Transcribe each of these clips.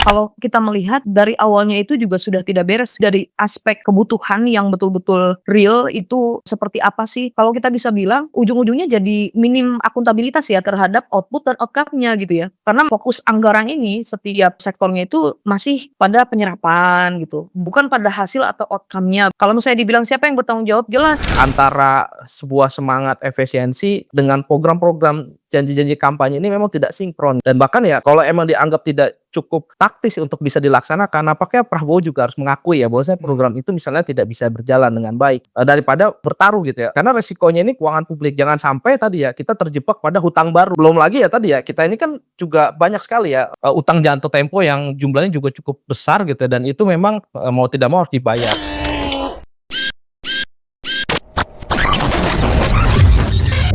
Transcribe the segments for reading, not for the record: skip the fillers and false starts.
Kalau kita melihat dari awalnya itu juga sudah tidak beres, dari aspek kebutuhan yang betul-betul real itu seperti apa sih? Kalau kita bisa bilang ujung-ujungnya jadi minim akuntabilitas ya terhadap output dan outcome-nya gitu ya. Karena fokus anggaran ini setiap sektornya itu masih pada penyerapan gitu, bukan pada hasil atau outcome-nya. Kalau misalnya dibilang siapa yang bertanggung jawab, jelas Antara sebuah semangat efisiensi dengan program-program janji-janji kampanye ini memang tidak sinkron, dan bahkan ya kalau emang dianggap tidak cukup taktis untuk bisa dilaksanakan, nampaknya Prabowo juga harus mengakui ya bahwasanya program itu misalnya tidak bisa berjalan dengan baik, daripada bertaruh gitu ya. Karena resikonya ini keuangan publik, jangan sampai tadi ya kita terjebak pada hutang baru. Belum lagi ya tadi ya, kita ini kan juga banyak sekali ya, utang jatuh tempo yang jumlahnya juga cukup besar gitu ya, dan itu memang, mau tidak mau harus dibayar.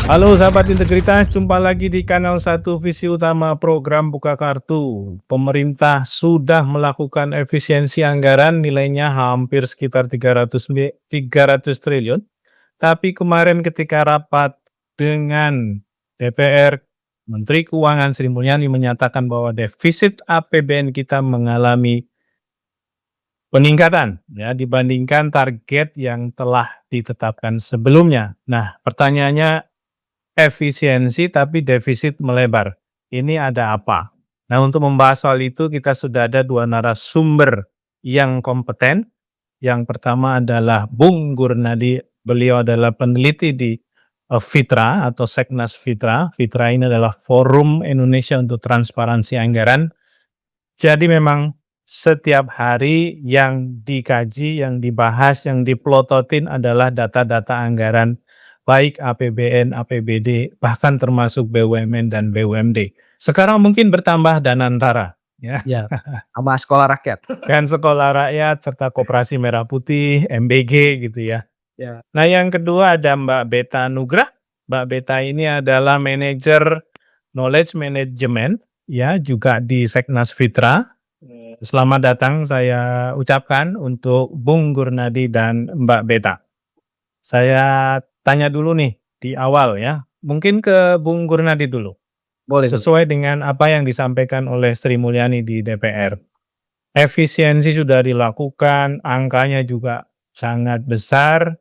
Halo sahabat integritas, jumpa lagi di kanal Satu Visi Utama program Buka Kartu. Pemerintah sudah melakukan efisiensi anggaran nilainya hampir sekitar 300 triliun. Tapi kemarin ketika rapat dengan DPR, Menteri Keuangan Sri Mulyani menyatakan bahwa defisit APBN kita mengalami peningkatan ya dibandingkan target yang telah ditetapkan sebelumnya. Nah, pertanyaannya, efisiensi tapi defisit melebar. Ini ada apa? Nah, untuk membahas soal itu kita sudah ada dua narasumber yang kompeten. Yang pertama adalah Bung Gurnadi. Beliau adalah peneliti di Fitra atau Seknas Fitra. Fitra ini adalah Forum Indonesia untuk Transparansi Anggaran. Jadi memang setiap hari yang dikaji, yang dibahas, yang diplototin adalah data-data anggaran baik APBN, APBD, bahkan termasuk BUMN dan BUMD. Sekarang mungkin bertambah Danantara, ya, Ya, sama sekolah rakyat. dan Sekolah Rakyat serta Koperasi Merah Putih, MBG gitu ya. Ya. Nah, yang kedua ada Mbak Beta Nugrah. Mbak Beta ini adalah manajer knowledge management ya, juga di Seknas Fitra. Selamat datang saya ucapkan untuk Bung Gurnadi dan Mbak Beta. Saya tanya dulu nih di awal ya, mungkin ke Bung Gurnadi dulu. Boleh, boleh. Sesuai dengan apa yang disampaikan oleh Sri Mulyani di DPR. Efisiensi sudah dilakukan, angkanya juga sangat besar.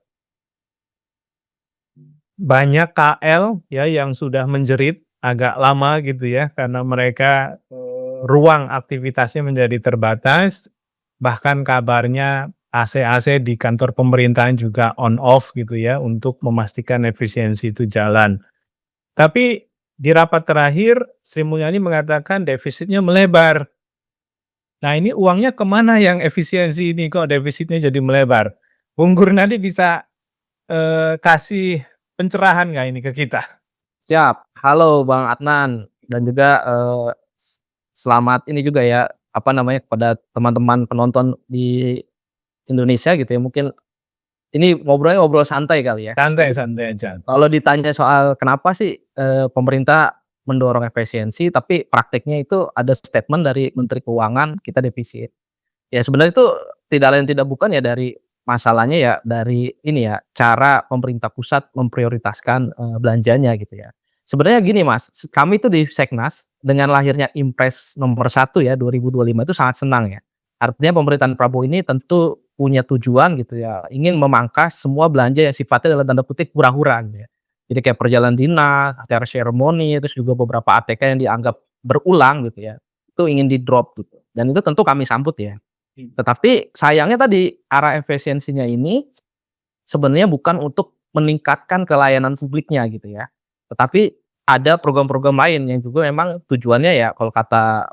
Banyak KL ya yang sudah menjerit agak lama gitu ya, karena mereka ruang aktivitasnya menjadi terbatas, bahkan kabarnya AC-AC di kantor pemerintahan juga on off gitu ya untuk memastikan efisiensi itu jalan. Tapi di rapat terakhir Sri Mulyani mengatakan defisitnya melebar. Nah, ini uangnya kemana yang efisiensi ini kok defisitnya jadi melebar? Bung Gurnadi bisa kasih pencerahan nggak ini ke kita? Siap. Halo Bang Adnan, dan juga, selamat ini juga ya, apa namanya, kepada teman-teman penonton di Indonesia gitu ya, mungkin ini ngobrolnya ngobrol santai kali ya. Santai-santai aja. Kalau ditanya soal kenapa sih, pemerintah mendorong efisiensi, tapi prakteknya itu ada statement dari Menteri Keuangan kita defisit. Ya sebenarnya itu tidak lain tidak bukan ya dari masalahnya ya dari ini ya, cara pemerintah pusat memprioritaskan, belanjanya gitu ya. Sebenarnya gini Mas, kami itu di Seknas dengan lahirnya Impres nomor 1 ya 2025 itu sangat senang ya. Artinya pemerintahan Prabowo ini tentu punya tujuan gitu ya, ingin memangkas semua belanja yang sifatnya dalam tanda kutip "hura-hura" gitu ya. Jadi kayak perjalanan dinas, acara seremoni, terus juga beberapa ATK yang dianggap berulang gitu ya, itu ingin di-drop gitu, dan itu tentu kami sambut ya. Tetapi sayangnya tadi, arah efisiensinya ini sebenarnya bukan untuk meningkatkan kelayanan publiknya gitu ya. Tetapi ada program-program lain yang juga memang tujuannya ya kalau kata,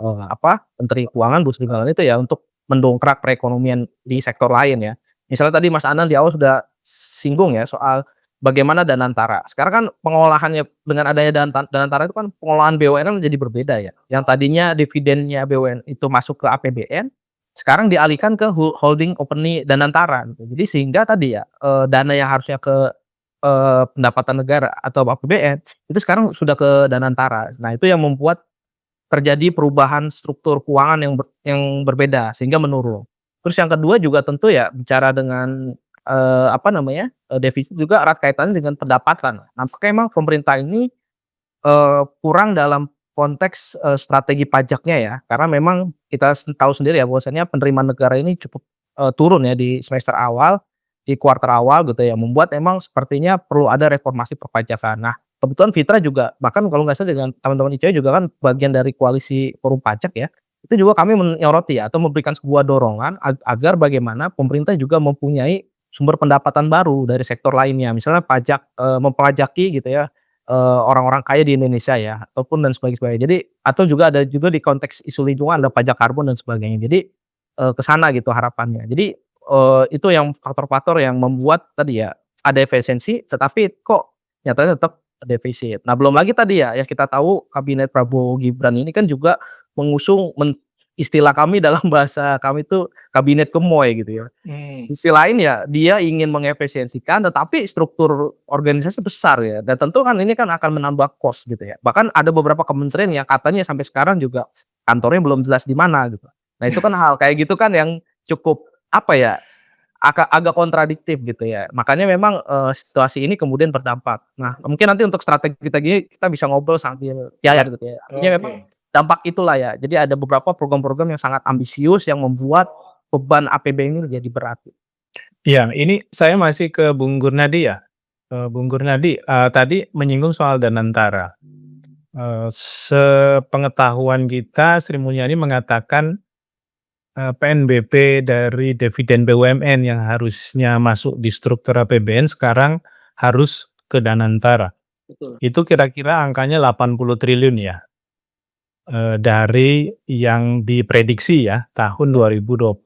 Menteri Keuangan Bu Sri Mulyani itu ya untuk mendongkrak perekonomian di sektor lain ya. Misalnya tadi Mas Anand di awal sudah singgung ya soal bagaimana Danantara. Sekarang kan pengolahannya dengan adanya Danantara itu kan pengolahan BUMN kan menjadi berbeda ya. Yang tadinya dividennya BUMN itu masuk ke APBN, sekarang dialihkan ke holding company Danantara gitu. Jadi sehingga tadi ya, dana yang harusnya ke, pendapatan negara atau APBN, itu sekarang sudah ke Danantara. Nah itu yang membuat terjadi perubahan struktur keuangan yang berbeda sehingga menurun. Terus yang kedua juga tentu ya bicara dengan, defisit juga erat kaitannya dengan pendapatan. Nampaknya memang pemerintah ini, kurang dalam konteks, strategi pajaknya ya, karena memang kita tahu sendiri ya bahwasanya penerimaan negara ini cukup, turun ya di semester awal, di kuartal awal gitu ya, membuat emang sepertinya perlu ada reformasi perpajakan. Nah, kebetulan Fitra juga bahkan kalau nggak salah dengan teman-teman ICW juga kan bagian dari koalisi forum pajak ya, itu juga kami menyoroti ya atau memberikan sebuah dorongan agar bagaimana pemerintah juga mempunyai sumber pendapatan baru dari sektor lainnya. Misalnya pajak, mempajaki gitu ya, orang-orang kaya di Indonesia ya, ataupun dan sebagainya. Jadi atau juga ada juga di konteks isu lingkungan ada pajak karbon dan sebagainya. Jadi, ke sana gitu harapannya. Jadi, itu yang faktor-faktor yang membuat tadi ya, ada efisiensi tetapi kok nyatanya tetap defisit. Nah belum lagi tadi ya, yang kita tahu kabinet Prabowo Gibran ini kan juga mengusung istilah kami dalam bahasa kami itu kabinet gemoy gitu ya. Mmm. Sisi lain ya, dia ingin mengefisiensikan tetapi struktur organisasi besar ya, dan tentu kan ini kan akan menambah cost gitu ya. Bahkan ada beberapa kementerian yang katanya sampai sekarang juga kantornya belum jelas di mana gitu. Nah itu kan hal kayak gitu kan yang cukup apa ya, agak kontradiktif gitu ya. Makanya memang, situasi ini kemudian berdampak. Nah mungkin nanti untuk strategi kita bisa ngobrol sambil Ya, gitu ya. Artinya memang oke. dampak itulah ya. Jadi ada beberapa program-program yang sangat ambisius yang membuat beban APBN ini menjadi berat. Iya, ini saya masih ke Bung Gurnadi ya. Bung Gurnadi, tadi menyinggung soal Danantara. Sepengetahuan kita Sri Mulyani mengatakan, PNBP dari dividen BUMN yang harusnya masuk di struktur APBN sekarang harus ke Danantara. Betul. Itu kira-kira angkanya 80 triliun ya, dari yang diprediksi ya tahun 2025.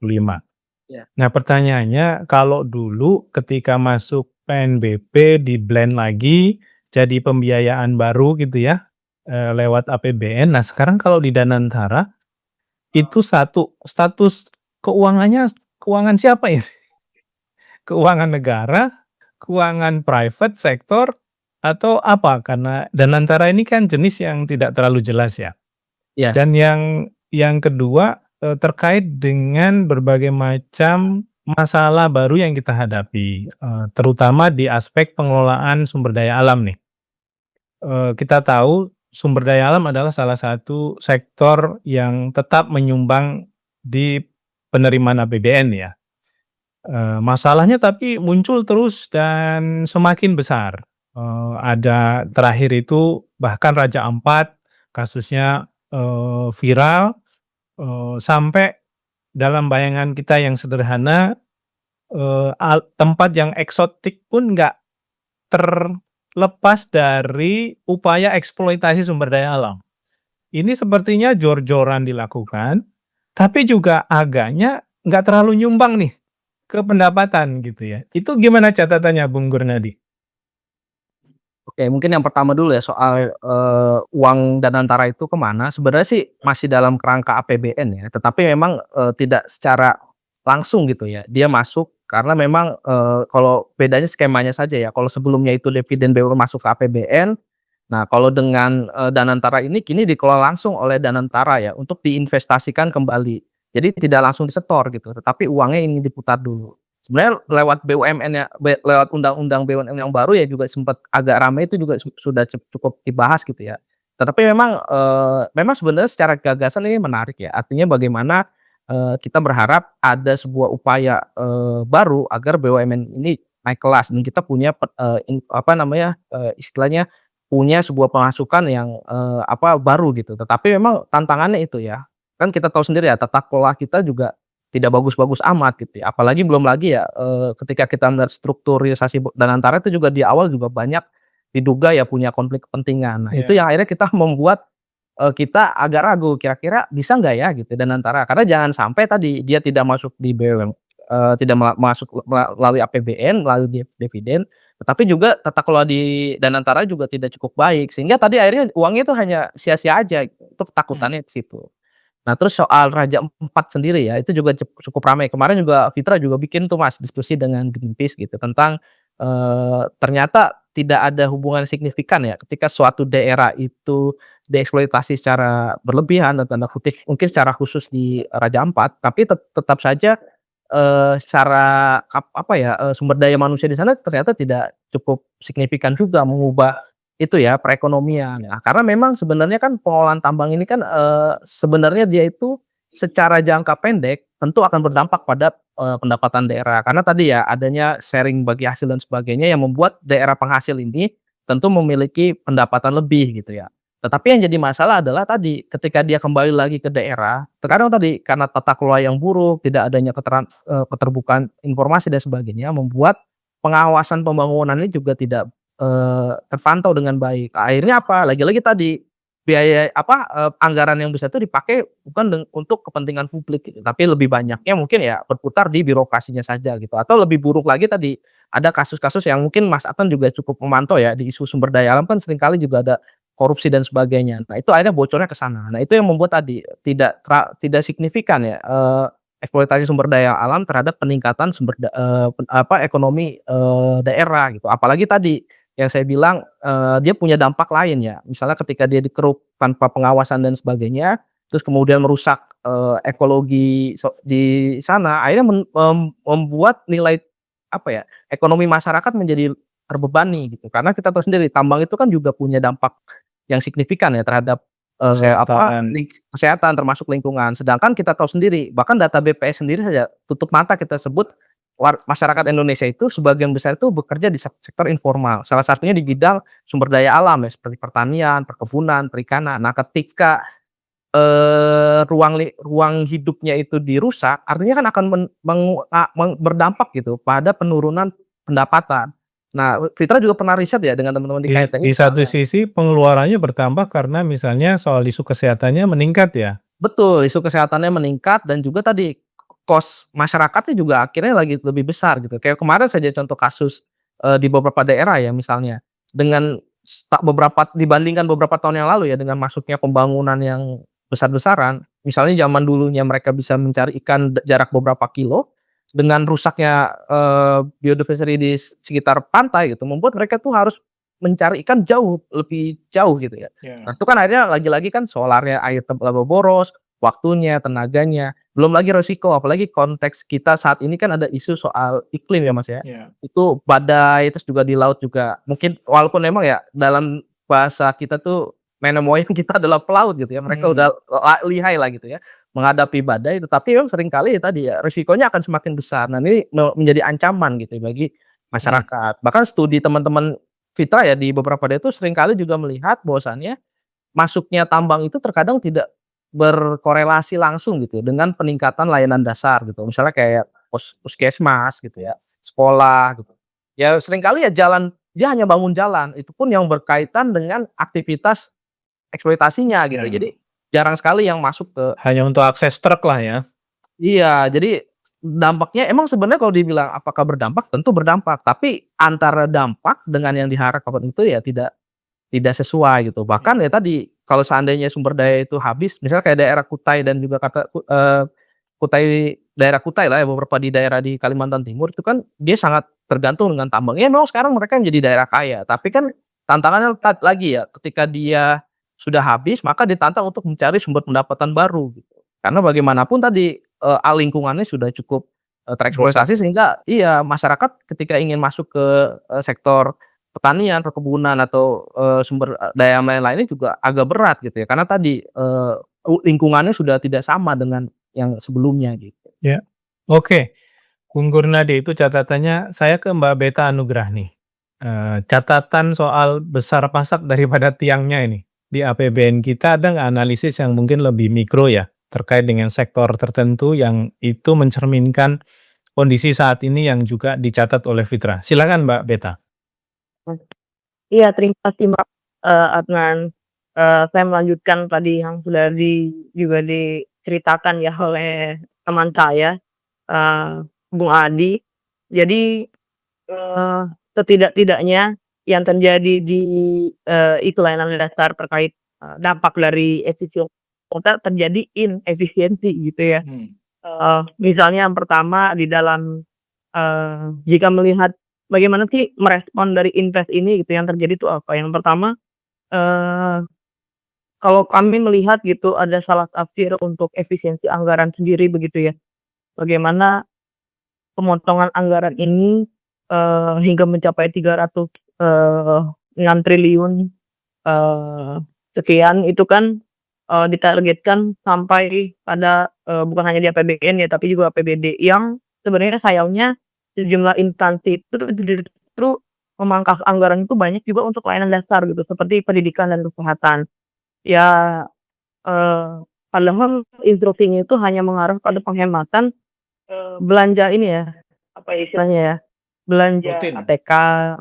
Ya. Nah pertanyaannya kalau dulu ketika masuk PNBP di-blend lagi jadi pembiayaan baru gitu ya, lewat APBN. Nah sekarang kalau di Danantara itu satu status keuangannya keuangan siapa ini? Keuangan negara, keuangan private sektor, atau apa? Karena Danantara ini kan jenis yang tidak terlalu jelas ya. Iya. Dan yang kedua, terkait dengan berbagai macam masalah baru yang kita hadapi, terutama di aspek pengelolaan sumber daya alam nih. Kita tahu sumber daya alam adalah salah satu sektor yang tetap menyumbang di penerimaan APBN ya. Masalahnya tapi muncul terus dan semakin besar. Ada terakhir itu bahkan Raja Ampat kasusnya, viral, sampai dalam bayangan kita yang sederhana, tempat yang eksotik pun nggak terlepas dari upaya eksploitasi sumber daya alam. Ini sepertinya jor-joran dilakukan, tapi juga agaknya nggak terlalu nyumbang nih ke pendapatan gitu ya. Itu gimana catatannya Bung Gurnadi? Oke, mungkin yang pertama dulu ya soal, uang Danantara itu kemana, sebenarnya sih masih dalam kerangka APBN ya, tetapi memang, tidak secara langsung gitu ya, dia masuk karena memang, kalau bedanya skemanya saja ya, kalau sebelumnya itu dividen BUMN masuk ke APBN, nah kalau dengan, Danantara ini kini dikelola langsung oleh Danantara ya, untuk diinvestasikan kembali. Jadi tidak langsung disetor gitu, tetapi uangnya ini diputar dulu. Sebenarnya lewat BUMN-nya lewat undang-undang BUMN yang baru ya juga sempat agak ramai itu juga sudah cukup dibahas gitu ya. Tetapi memang, memang sebenarnya secara gagasan ini menarik ya, artinya bagaimana, kita berharap ada sebuah upaya, baru agar BUMN ini naik kelas dan kita punya apa namanya, istilahnya punya sebuah pemasukan yang, baru gitu. Tetapi memang tantangannya itu ya, kan kita tahu sendiri ya tata kelola kita juga tidak bagus-bagus amat gitu ya, apalagi belum lagi ya, ketika kita melihat strukturisasi Danantara itu juga di awal juga banyak diduga ya punya konflik kepentingan. Nah itu Iya. yang akhirnya kita membuat, kita agak ragu kira-kira bisa nggak ya gitu Danantara, karena jangan sampai tadi dia tidak masuk di BUMN, tidak masuk melalui APBN, melalui dividen, tetapi juga tata kelola di Danantara juga tidak cukup baik, sehingga tadi akhirnya uangnya itu hanya sia-sia aja, itu Mmm. ketakutannya di situ. Nah terus soal Raja Ampat sendiri ya, itu juga cukup ramai. Kemarin juga Fitra juga bikin tuh Mas, diskusi dengan Greenpeace gitu tentang, ternyata tidak ada hubungan signifikan ya ketika suatu daerah itu dieksploitasi secara berlebihan dalam tanda kutip, mungkin secara khusus di Raja Ampat, tapi tetap saja, secara sumber daya manusia di sana ternyata tidak cukup signifikan juga mengubah itu ya, perekonomian. Nah, karena memang sebenarnya kan pengolahan tambang ini kan, sebenarnya dia itu secara jangka pendek tentu akan berdampak pada, pendapatan daerah. Karena tadi ya adanya sharing bagi hasil dan sebagainya yang membuat daerah penghasil ini tentu memiliki pendapatan lebih gitu ya. Tetapi yang jadi masalah adalah tadi, ketika dia kembali lagi ke daerah, terkadang tadi karena tata kelola yang buruk, tidak adanya keterbukaan informasi dan sebagainya, membuat pengawasan pembangunan ini juga tidak, terpantau dengan baik. Akhirnya apa, lagi-lagi tadi, biaya apa, anggaran yang besar itu dipakai bukan untuk kepentingan publik gitu, tapi lebih banyaknya mungkin ya berputar di birokrasinya saja gitu. Atau lebih buruk lagi tadi, ada kasus-kasus yang mungkin Mas Atsan juga cukup memantau ya, di isu sumber daya alam kan seringkali juga ada korupsi dan sebagainya. Nah itu akhirnya bocornya ke sana. Nah itu yang membuat tadi tidak signifikan ya, eksploitasi sumber daya alam terhadap peningkatan ekonomi, daerah gitu. Apalagi tadi yang saya bilang, dia punya dampak lain ya, misalnya ketika dia dikeruk tanpa pengawasan dan sebagainya, terus kemudian merusak, ekologi di sana, akhirnya membuat nilai, apa ya, ekonomi masyarakat menjadi terbebani gitu. Karena kita tahu sendiri tambang itu kan juga punya dampak yang signifikan ya terhadap, Kesehatan. kesehatan termasuk lingkungan. Sedangkan kita tahu sendiri, bahkan data BPS sendiri saja tutup mata kita sebut masyarakat Indonesia itu sebagian besar itu bekerja di sektor informal. Salah satunya di bidang sumber daya alam ya seperti pertanian, perkebunan, perikanan. Nah ketika, ruang hidupnya itu dirusak, artinya kan akan berdampak gitu pada penurunan pendapatan. Nah, Fitra juga pernah riset ya dengan teman-teman di Di KTN satu misalnya. sisi pengeluarannya bertambah karena misalnya soal isu kesehatannya meningkat ya? Betul, isu kesehatannya meningkat dan juga tadi kos masyarakatnya juga akhirnya lagi lebih besar gitu. Kayak kemarin saja contoh kasus, di beberapa daerah ya misalnya, dengan dibandingkan beberapa tahun yang lalu ya dengan masuknya pembangunan yang besar-besaran, misalnya zaman dulunya mereka bisa mencari ikan jarak beberapa kilo, dengan rusaknya, biodiversity di sekitar pantai gitu, membuat mereka tuh harus mencari ikan jauh, lebih jauh gitu ya. Nah, Ya. itu kan akhirnya lagi-lagi kan solarnya air tambah boros, waktunya, tenaganya, belum lagi resiko, apalagi konteks kita saat ini kan ada isu soal iklim ya, Mas, ya. Ya. Itu badai, terus juga di laut juga mungkin walaupun memang ya dalam bahasa kita tuh nenek moyang kita adalah pelaut gitu ya, mereka udah lihai lah gitu ya, menghadapi badai, tetapi memang seringkali ya tadi ya, risikonya akan semakin besar. Nah, ini menjadi ancaman gitu ya bagi Mmm. masyarakat. Bahkan studi teman-teman Fitra ya di beberapa daerah itu seringkali juga melihat bahwasannya masuknya tambang itu terkadang tidak berkorelasi langsung gitu ya dengan peningkatan layanan dasar gitu. Misalnya kayak puskesmas gitu ya, sekolah gitu. Ya seringkali ya dia hanya bangun jalan, itu pun yang berkaitan dengan aktivitas eksploitasinya gitu. Ya. Jadi jarang sekali yang masuk ke. Hanya untuk akses truk lah ya? Iya, jadi dampaknya emang sebenarnya kalau dibilang apakah berdampak, tentu berdampak, tapi antara dampak dengan yang diharapkan itu ya tidak sesuai gitu. Bahkan ya tadi, kalau seandainya sumber daya itu habis, misalnya kayak daerah Kutai dan juga daerah Kutai lah ya, beberapa di daerah di Kalimantan Timur itu kan dia sangat tergantung dengan tambang. Ya memang sekarang mereka menjadi daerah kaya, tapi kan tantangannya lagi ya, ketika dia sudah habis, maka ditantang untuk mencari sumber pendapatan baru gitu. Karena bagaimanapun tadi, lingkungannya sudah cukup, Rusak. tereksploitasi sehingga iya, masyarakat ketika ingin masuk ke, sektor pertanian, perkebunan atau, sumber, daya lain-lainnya juga agak berat gitu ya, karena tadi, lingkungannya sudah tidak sama dengan yang sebelumnya gitu. Ya. Oke, Bung Gurnadi itu catatannya saya ke Mbak Beta Anugrah nih. Catatan soal besar pasak daripada tiangnya ini. Di APBN kita ada nggak analisis yang mungkin lebih mikro ya, terkait dengan sektor tertentu yang itu mencerminkan kondisi saat ini yang juga dicatat oleh Fitra. Silakan Mbak Beta. Iya, terima kasih Mbak, Adnan. Saya melanjutkan tadi yang sudah juga diceritakan ya oleh teman saya, Bung Adi. Jadi, setidak-tidaknya yang terjadi di, itu layanan dasar terkait, dampak dari efisien kota terjadi inefisiensi gitu ya. Misalnya yang pertama di dalam, jika melihat bagaimana sih merespon dari invest ini gitu yang terjadi itu apa, yang pertama, eee, kalau kami melihat gitu ada salah tafsir untuk efisiensi anggaran sendiri begitu ya, bagaimana pemotongan anggaran ini, hingga mencapai 306 triliun, eee, sekian itu kan ditargetkan sampai pada, bukan hanya di APBN ya, tapi juga APBD yang sebenarnya sayangnya sejumlah instansi itu justru memangkas anggaran itu banyak juga untuk layanan dasar gitu, seperti pendidikan dan kesehatan. Ya, padahal instruksinya itu hanya mengarah pada penghematan, belanja ini ya, apa ya istilahnya ya, belanja Rutin. ATK,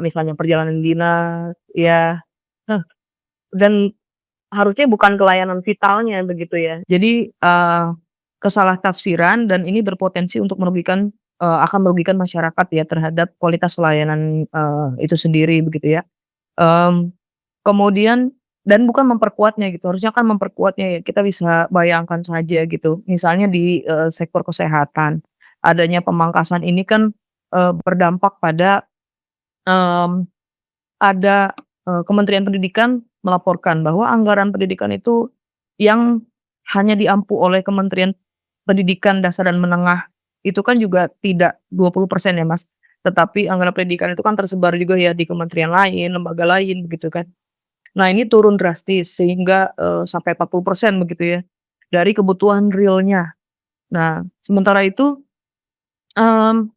misalnya perjalanan dinas, ya, heh, dan harusnya bukan ke layanan vitalnya begitu ya. Jadi, kesalahtafsiran dan ini berpotensi untuk akan merugikan masyarakat ya terhadap kualitas layanan, itu sendiri begitu ya. Mmm, Kemudian dan bukan memperkuatnya gitu, harusnya kan memperkuatnya ya, kita bisa bayangkan saja gitu, misalnya di, sektor kesehatan, adanya pemangkasan ini kan, berdampak pada, mmm, ada, Kementerian Pendidikan melaporkan bahwa anggaran pendidikan itu yang hanya diampu oleh Kementerian Pendidikan Dasar dan Menengah itu kan juga tidak 20% ya, Mas, tetapi anggaran pendidikan itu kan tersebar juga ya di kementerian lain, lembaga lain begitu kan. Nah ini turun drastis sehingga, sampai 40% begitu ya, dari kebutuhan realnya. Nah sementara itu, mmm,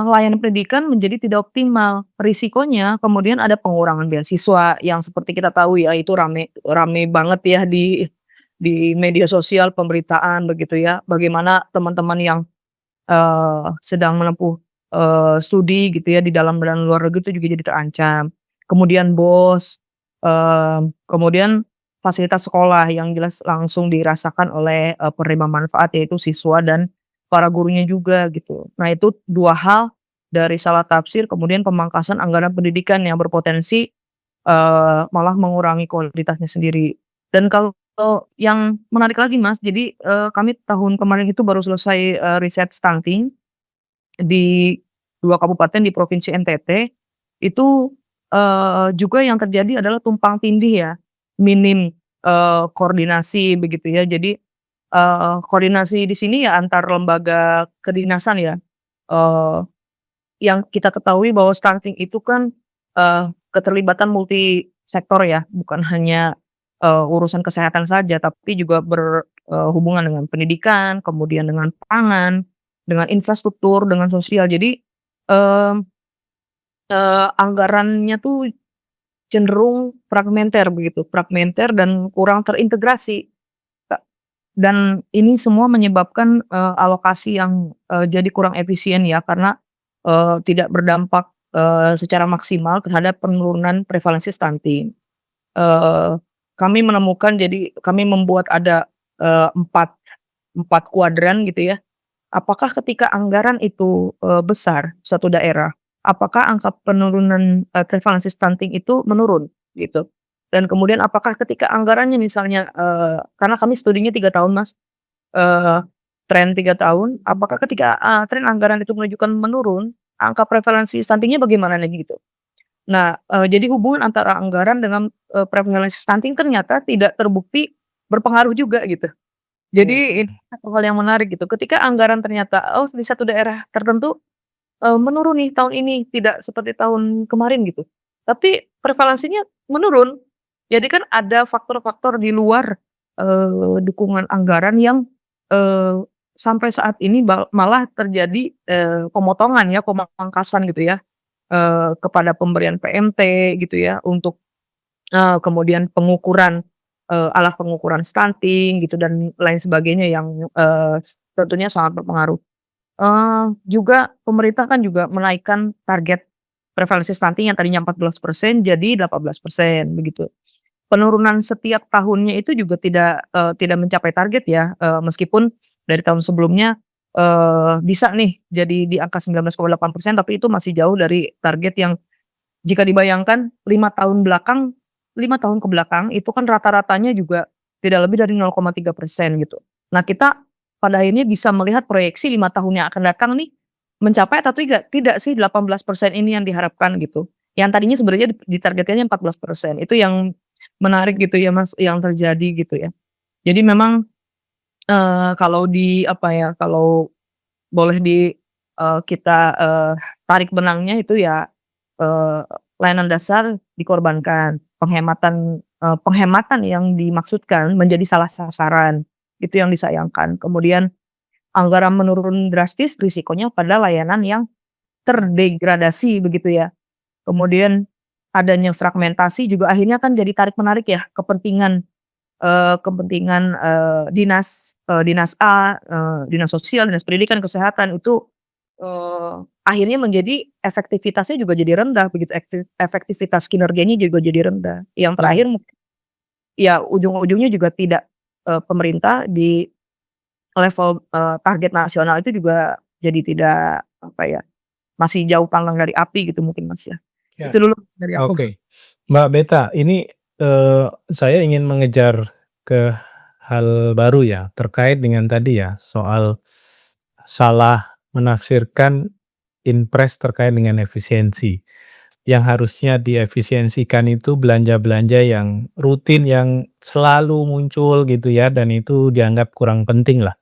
layanan pendidikan menjadi tidak optimal. Risikonya kemudian ada pengurangan beasiswa yang seperti kita tahu ya itu rame rame banget ya di media sosial, pemberitaan begitu ya, bagaimana teman-teman yang, sedang menempuh, studi gitu ya di dalam dan luar negeri itu juga jadi terancam. Kemudian BOS, kemudian fasilitas sekolah yang jelas langsung dirasakan oleh, penerima manfaat yaitu siswa dan para gurunya juga gitu. Nah itu 2 hal dari salah tafsir kemudian pemangkasan anggaran pendidikan yang berpotensi, malah mengurangi kualitasnya sendiri. Dan kalau yang menarik lagi Mas, jadi, kami tahun kemarin itu baru selesai, riset stunting di 2 kabupaten di provinsi NTT, itu, juga yang terjadi adalah tumpang tindih ya, minim, koordinasi begitu ya. Jadi, koordinasi di sini ya antar lembaga kedinasan ya, eee, yang kita ketahui bahwa stunting itu kan, keterlibatan multi sektor ya, bukan hanya, urusan kesehatan saja, tapi juga hubungan dengan pendidikan, kemudian dengan pangan, dengan infrastruktur, dengan sosial. Jadi, mmm, anggarannya tuh cenderung fragmenter begitu, fragmenter dan kurang terintegrasi, Kak. Dan ini semua menyebabkan, alokasi yang, jadi kurang efisien ya karena, tidak berdampak, secara maksimal terhadap penurunan prevalensi stunting. Eee, Kami menemukan jadi kami membuat ada, 4 4 kuadran gitu ya. Apakah ketika anggaran itu, besar suatu daerah, apakah angka penurunan, prevalensi stunting itu menurun gitu? Dan kemudian apakah ketika anggarannya misalnya, karena kami studinya 3 tahun Mas, eee, tren 3 tahun, apakah ketika, tren anggaran itu menunjukkan menurun, angka prevalensi stunting-nya bagaimana nih gitu? Nah, jadi hubungan antara anggaran dengan, prevalensi stunting ternyata tidak terbukti berpengaruh juga gitu. Jadi ini Oke. satu hal yang menarik gitu, ketika anggaran ternyata, oh di satu daerah tertentu, menurun nih tahun ini, tidak seperti tahun kemarin gitu, tapi prevalensinya menurun. Jadi kan ada faktor-faktor di luar, dukungan anggaran yang, eee, sampai saat ini malah terjadi, pemotongan ya, pemangkasan gitu ya, kepada pemberian PMT gitu ya, untuk kemudian pengukuran, alat pengukuran stunting gitu dan lain sebagainya yang, tentunya sangat berpengaruh. Juga pemerintah kan juga menaikkan target prevalensi stunting yang tadinya 14% jadi 18% begitu. Penurunan setiap tahunnya itu juga tidak mencapai target ya, meskipun dari tahun sebelumnya, bisa nih jadi di angka 19,8% tapi itu masih jauh dari target yang jika dibayangkan 5 tahun ke belakang itu kan rata-ratanya juga tidak lebih dari 0,3% gitu. Nah kita pada akhirnya bisa melihat proyeksi 5 tahun yang akan datang nih, mencapai atau tidak? Tidak sih 18% ini yang diharapkan gitu. Yang tadinya sebenarnya ditargetkannya 14%, itu yang menarik gitu ya Mas, yang terjadi gitu ya. Jadi memang, kalau apa ya, kalau boleh kita, tarik benangnya itu ya, eee, layanan dasar dikorbankan, penghematan, penghematan yang dimaksudkan menjadi salah sasaran, itu yang disayangkan. Kemudian anggaran menurun drastis, risikonya pada layanan yang terdegradasi begitu ya. Kemudian adanya fragmentasi juga akhirnya kan jadi tarik-menarik ya, dinas A, dinas sosial, dinas pendidikan, kesehatan itu, akhirnya menjadi efektivitasnya juga jadi rendah begitu, efektivitas kinerjanya juga jadi rendah. Yang terakhir ya ujung-ujungnya juga tidak, pemerintah di level, target nasional itu juga jadi tidak, apa ya, masih jauh panggang dari api gitu mungkin Mas ya. Ya, Itu dulu dari aku. oke. Mbak Beta, ini, saya ingin mengejar ke hal baru ya, terkait dengan tadi ya, soal salah menafsirkan impres terkait dengan efisiensi. Yang harusnya diefisiensikan itu belanja-belanja yang rutin, yang selalu muncul gitu ya, dan itu dianggap kurang penting lah.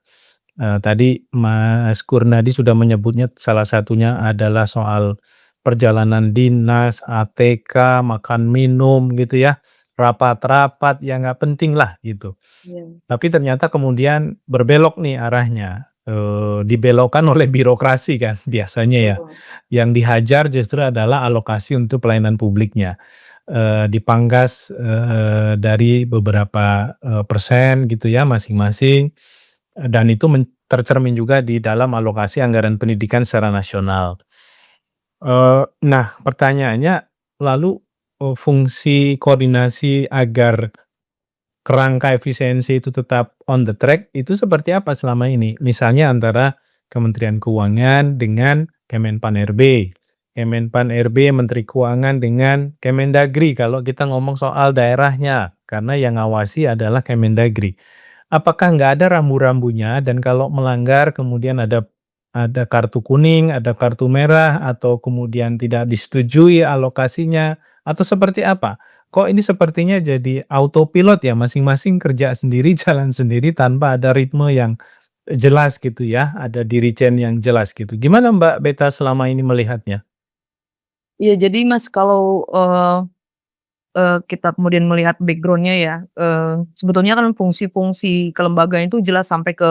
Tadi Mas Kurnadi sudah menyebutnya salah satunya adalah soal perjalanan dinas, ATK, makan minum gitu ya, rapat-rapat yang nggak penting lah gitu. Iya. Tapi ternyata kemudian berbelok nih arahnya, dibelokkan oleh birokrasi kan biasanya ya. Betul. Yang dihajar justru adalah alokasi untuk pelayanan publiknya, dipangkas, dari beberapa, persen gitu ya masing-masing, dan itu tercermin juga di dalam alokasi anggaran pendidikan secara nasional. Nah pertanyaannya lalu, fungsi koordinasi agar kerangka efisiensi itu tetap on the track itu seperti apa selama ini? Misalnya antara Kementerian Keuangan dengan Kemenpan-RB, Kemenpan-RB, Menteri Keuangan dengan Kemendagri kalau kita ngomong soal daerahnya, karena yang ngawasi adalah Kemendagri. Apakah nggak ada rambu-rambunya dan kalau melanggar kemudian ada kartu kuning, ada kartu merah, atau kemudian tidak disetujui alokasinya, atau seperti apa? Kok ini sepertinya jadi autopilot ya, masing-masing kerja sendiri, jalan sendiri tanpa ada ritme yang jelas gitu ya, ada dirijen yang jelas gitu. Gimana Mbak Beta selama ini melihatnya? Iya jadi Mas kalau, kita kemudian melihat background-nya ya, sebetulnya kan fungsi-fungsi kelembagaan itu jelas sampai ke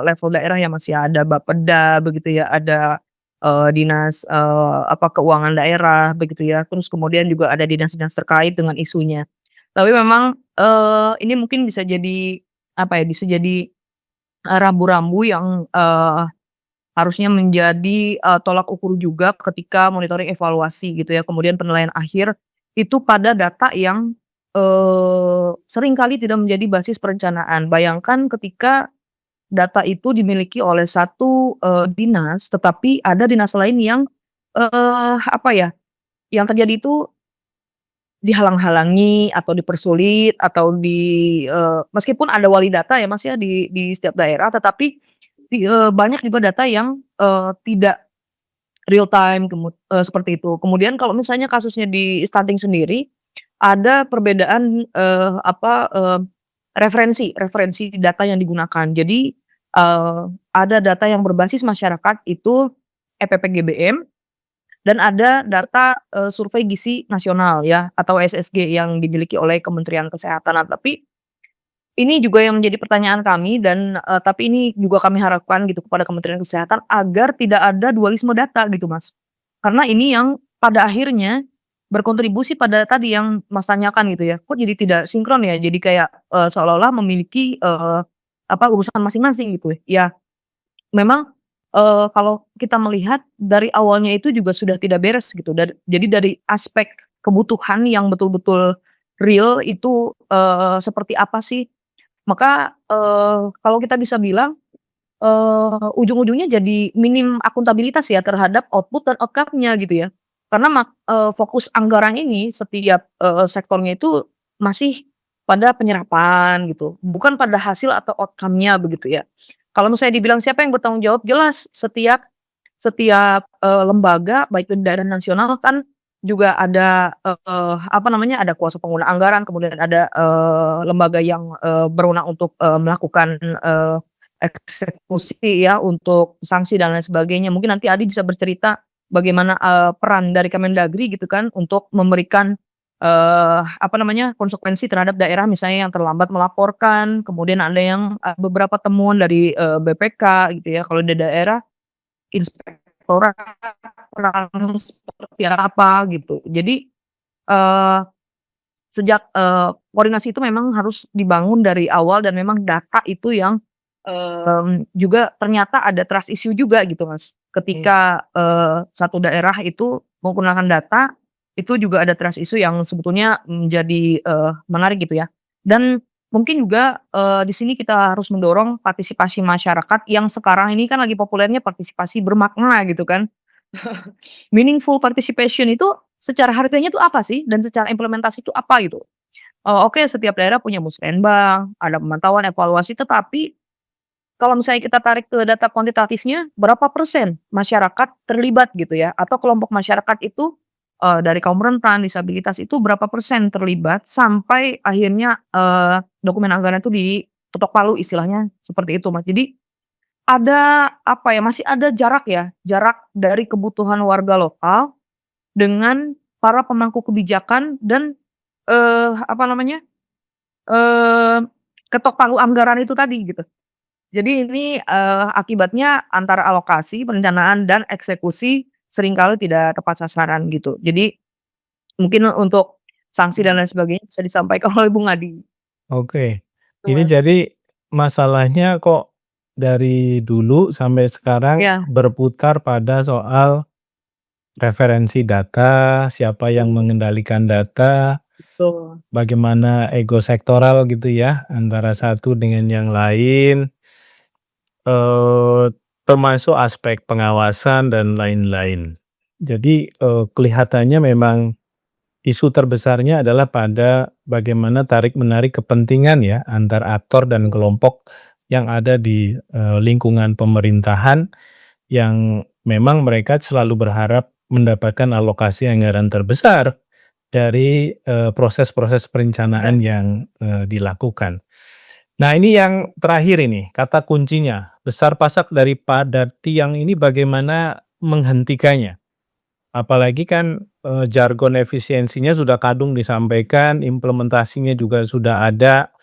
level daerah ya Mas ya, ada Bapeda begitu ya, ada, dinas, keuangan daerah begitu ya, terus kemudian juga ada dinas-dinas terkait dengan isunya. Tapi memang, ini mungkin bisa jadi, apa ya, bisa jadi, rambu-rambu yang, harusnya menjadi, tolak ukur juga ketika monitoring evaluasi gitu ya, kemudian penilaian akhir itu pada data yang, seringkali tidak menjadi basis perencanaan. Bayangkan ketika data itu dimiliki oleh satu, dinas, tetapi ada dinas lain yang, apa ya, yang terjadi itu dihalang-halangi atau dipersulit atau meskipun ada wali data ya Mas ya di setiap daerah, tetapi banyak juga data yang, tidak real time seperti itu. Kemudian kalau misalnya kasusnya di stunting sendiri, ada perbedaan, referensi referensi data yang digunakan. Jadi, ada data yang berbasis masyarakat itu EPPGBM dan ada data, survei gizi nasional ya atau SSG yang dimiliki oleh Kementerian Kesehatan. Nah tapi ini juga yang menjadi pertanyaan kami dan, tapi ini juga kami harapkan gitu kepada Kementerian Kesehatan agar tidak ada dualisme data gitu, Mas. Karena ini yang pada akhirnya berkontribusi pada tadi yang Mas tanyakan gitu ya, kok jadi tidak sinkron ya? Jadi kayak, seolah-olah memiliki, urusan masing-masing gitu ya. Ya memang, kalau kita melihat dari awalnya itu juga sudah tidak beres gitu jadi dari aspek kebutuhan yang betul-betul real itu, seperti apa sih maka, kalau kita bisa bilang, ujung-ujungnya jadi minim akuntabilitas ya terhadap output dan outcome-nya gitu ya. Karena fokus anggaran ini setiap, sektornya itu masih pada penyerapan gitu, bukan pada hasil atau outcome-nya begitu ya. Kalau misalnya dibilang siapa yang bertanggung jawab, jelas setiap, lembaga baik di daerah nasional kan juga ada, ada kuasa pengguna anggaran, kemudian ada, lembaga yang, berwenang untuk, melakukan, eksekusi ya, untuk sanksi dan lain sebagainya. Mungkin nanti Adi bisa bercerita bagaimana, peran dari Kemendagri gitu kan, untuk memberikan, apa namanya, konsekuensi terhadap daerah misalnya yang terlambat melaporkan, kemudian ada yang, beberapa temuan dari, BPK gitu ya, kalau di daerah inspektorat perannya seperti apa gitu. Jadi, eee, sejak, koordinasi itu memang harus dibangun dari awal dan memang data itu yang, juga ternyata ada trust issue juga gitu Mas. Ketika, satu daerah itu menggunakan data, itu juga ada trust issue yang sebetulnya menjadi, menarik gitu ya. Dan mungkin juga, di sini kita harus mendorong partisipasi masyarakat yang sekarang ini kan lagi populernya partisipasi bermakna gitu kan. Meaningful participation itu secara harfiahnya itu apa sih? Dan secara implementasi itu apa gitu? Oke setiap daerah punya musrenbang, ada pemantauan, evaluasi, tetapi kalau misalnya kita tarik ke data kuantitatifnya, berapa persen masyarakat terlibat gitu ya, atau kelompok masyarakat itu, dari kaum rentan, disabilitas itu berapa persen terlibat sampai akhirnya, dokumen anggaran itu diketok palu istilahnya seperti itu, Mas. Jadi ada apa ya, masih ada jarak ya, jarak dari kebutuhan warga lokal dengan para pemangku kebijakan dan, apa namanya, eee, ketok palu anggaran itu tadi gitu. Jadi ini, akibatnya antara alokasi, perencanaan, dan eksekusi seringkali tidak tepat sasaran gitu. Jadi mungkin untuk sanksi dan lain sebagainya bisa disampaikan oleh Bung Adi. Oke. Itu Ini Mas. jadi masalahnya kok dari dulu sampai sekarang Iya, berputar pada soal referensi data, siapa yang mengendalikan data, betul. bagaimana ego sektoral gitu ya antara satu dengan yang lain, eee, termasuk aspek pengawasan dan lain-lain. Jadi, kelihatannya memang isu terbesarnya adalah pada bagaimana tarik-menarik kepentingan ya antar aktor dan kelompok yang ada di, lingkungan pemerintahan yang memang mereka selalu berharap mendapatkan alokasi anggaran terbesar dari, proses-proses perencanaan yang, dilakukan. Nah ini yang terakhir ini, kata kuncinya, besar pasak daripada tiang ini bagaimana menghentikannya? Apalagi kan, jargon efisiensinya sudah kadung disampaikan, implementasinya juga sudah ada,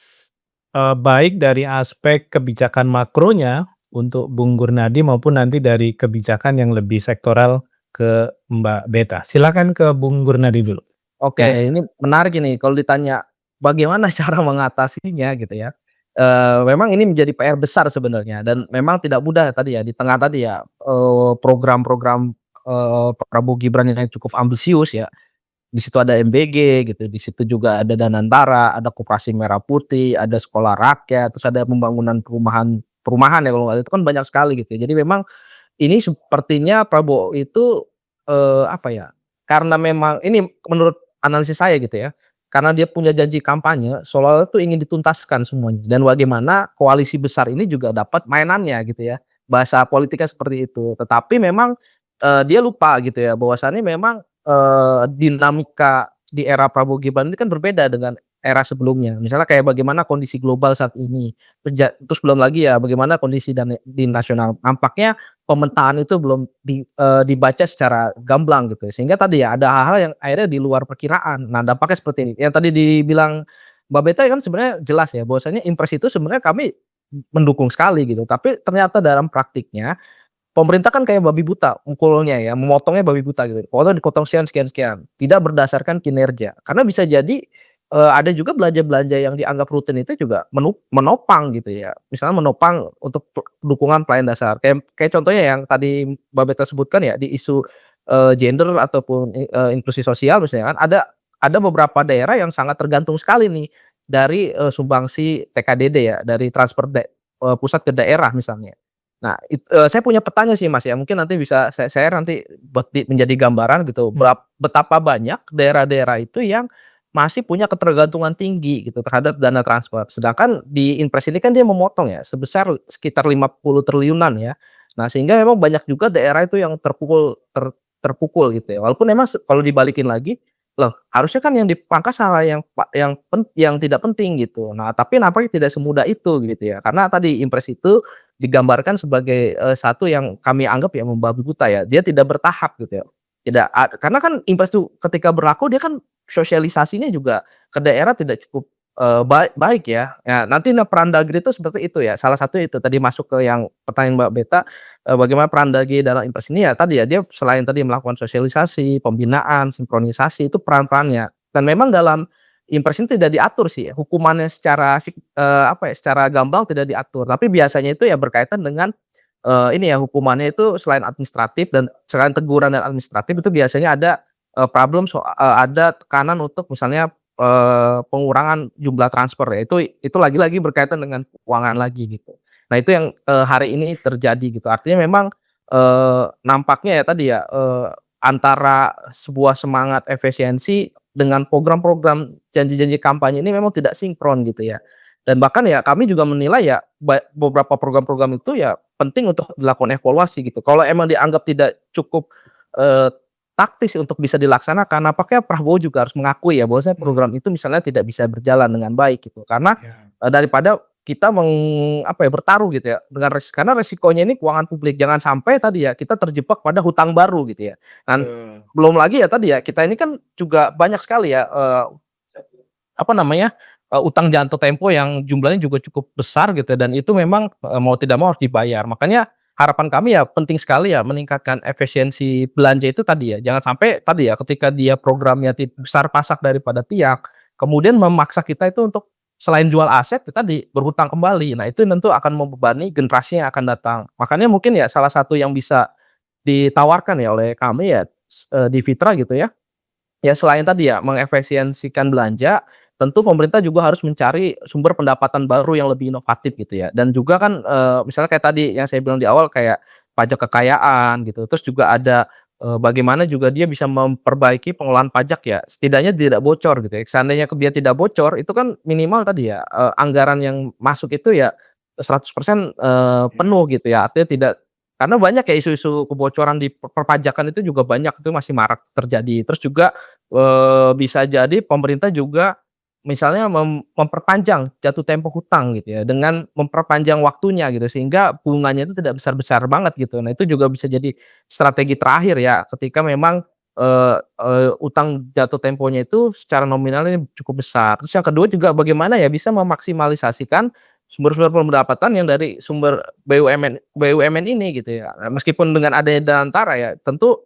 baik dari aspek kebijakan makronya untuk Bung Gurnadi maupun nanti dari kebijakan yang lebih sektoral ke Mbak Beta. Silakan ke Bung Gurnadi dulu. Oke, ini menarik ini kalau ditanya bagaimana cara mengatasinya gitu ya. Memang ini menjadi PR besar sebenarnya dan memang tidak mudah tadi ya, di tengah tadi ya, program-program, Prabowo Gibran yang cukup ambisius ya. Di situ ada MBG gitu, di situ juga ada Danantara, ada Koperasi Merah Putih, ada Sekolah Rakyat, terus ada pembangunan perumahan perumahan ya kalau nggak salah, itu kan banyak sekali gitu ya. Jadi memang ini sepertinya Prabowo itu, apa ya, karena memang ini menurut analisis saya gitu ya, karena dia punya janji kampanye seolah-olah tuh ingin dituntaskan semuanya dan bagaimana koalisi besar ini juga dapat mainannya gitu ya, bahasa politiknya seperti itu. Tetapi memang, dia lupa gitu ya bahwasannya memang, dinamika di era Prabowo Gibran ini kan berbeda dengan era sebelumnya. Misalnya kayak bagaimana kondisi global saat ini, terus belum lagi ya bagaimana kondisi di nasional. Nampaknya pemetaan itu belum dibaca secara gamblang gitu ya, sehingga tadi ya ada hal-hal yang akhirnya di luar perkiraan. Nah dampaknya seperti ini, yang tadi dibilang Mbak Beta kan sebenarnya jelas ya bahwasanya Impres itu sebenarnya kami mendukung sekali gitu, tapi ternyata dalam praktiknya pemerintah kan kayak babi buta mukulnya ya, memotongnya babi buta gitu, pokoknya dipotong sekian sekian sekian, tidak berdasarkan kinerja. Karena bisa jadi, ada juga belanja-belanja yang dianggap rutin itu juga menopang gitu ya, misalnya menopang untuk dukungan pelayanan dasar, kayak kayak contohnya yang tadi Mbak Beta sebutkan ya, di isu, gender ataupun inklusi sosial misalnya kan, ada beberapa daerah yang sangat tergantung sekali nih dari, sumbangsi TKDD ya, dari transfer pusat ke daerah misalnya. Nah, saya punya petanya sih, Mas, ya, mungkin nanti bisa saya nanti buat menjadi gambaran gitu, Hmm. betapa banyak daerah-daerah itu yang masih punya ketergantungan tinggi gitu terhadap dana transfer. Sedangkan di Inpres ini kan dia memotong ya, sebesar sekitar 50 triliunan ya. Nah, sehingga memang banyak juga daerah itu yang terpukul gitu ya. Walaupun memang kalau dibalikin lagi, loh harusnya kan yang dipangkas hal yang tidak penting gitu. Nah, tapi nampaknya tidak semudah itu gitu ya. Karena tadi Inpres itu digambarkan sebagai, satu yang kami anggap ya membabi buta ya, dia tidak bertahap gitu ya. Tidak karena kan Impres itu ketika berlaku dia kan sosialisasinya juga ke daerah tidak cukup, baik ya. Ya nanti Perandagri itu seperti itu ya, salah satu itu tadi masuk ke yang pertanyaan Mbak Beta, bagaimana Perandagri dalam Impres ini ya tadi ya, dia selain tadi melakukan sosialisasi, pembinaan, sinkronisasi itu peran-perannya. Dan memang dalam Impres ini tidak diatur sih hukumannya secara apa ya, secara gamblang tidak diatur, tapi biasanya itu ya berkaitan dengan, ini ya hukumannya itu selain administratif dan selain teguran dan administratif itu biasanya ada, ada tekanan untuk misalnya, pengurangan jumlah transfer ya, itu lagi-lagi berkaitan dengan keuangan lagi gitu. Nah itu yang, hari ini terjadi gitu, artinya memang, nampaknya ya tadi ya, antara sebuah semangat efisiensi dengan program-program janji-janji kampanye ini memang tidak sinkron gitu ya. Dan bahkan ya kami juga menilai ya beberapa program-program itu ya penting untuk dilakukan evaluasi gitu. Kalau emang dianggap tidak cukup, eee, taktis untuk bisa dilaksanakan, nampaknya Prabowo juga harus mengakui ya bahwasanya program itu misalnya tidak bisa berjalan dengan baik gitu. Karena, Ya. daripada kita apa ya, bertaruh gitu ya dengan karena resikonya ini keuangan publik. Jangan sampai tadi ya kita terjebak pada hutang baru gitu ya. Dan Betul. belum lagi ya tadi ya, kita ini kan juga banyak sekali ya, apa namanya, utang jatuh tempo yang jumlahnya juga cukup besar gitu ya, dan itu memang, mau tidak mau harus dibayar. Makanya harapan kami ya penting sekali ya meningkatkan efisiensi belanja itu tadi ya, jangan sampai tadi ya ketika dia programnya besar pasak daripada tiang, kemudian memaksa kita itu untuk selain jual aset ya tadi berhutang kembali. Nah itu tentu akan membebani generasi yang akan datang. Makanya mungkin ya salah satu yang bisa ditawarkan ya oleh kami ya, di Fitra gitu ya, ya selain tadi ya mengefisiensikan belanja, tentu pemerintah juga harus mencari sumber pendapatan baru yang lebih inovatif gitu ya. Dan juga kan, misalnya kayak tadi yang saya bilang di awal kayak pajak kekayaan gitu, terus juga ada, bagaimana juga dia bisa memperbaiki pengelolaan pajak ya, setidaknya tidak bocor gitu ya. Seandainya dia tidak bocor, itu kan minimal tadi ya, anggaran yang masuk itu ya 100%, penuh gitu ya. Artinya tidak karena banyak ya isu-isu kebocoran di perpajakan itu juga banyak, itu masih marak terjadi. Terus juga, bisa jadi pemerintah juga misalnya memperpanjang jatuh tempo hutang gitu ya, dengan memperpanjang waktunya gitu, sehingga bunganya itu tidak besar-besar banget gitu. Nah itu juga bisa jadi strategi terakhir ya, ketika memang, utang jatuh temponya itu secara nominalnya cukup besar. Terus yang kedua juga bagaimana ya bisa memaksimalisasikan sumber-sumber pendapatan yang dari sumber BUMN ini gitu ya. Nah, meskipun dengan adanya Danantara ya, tentu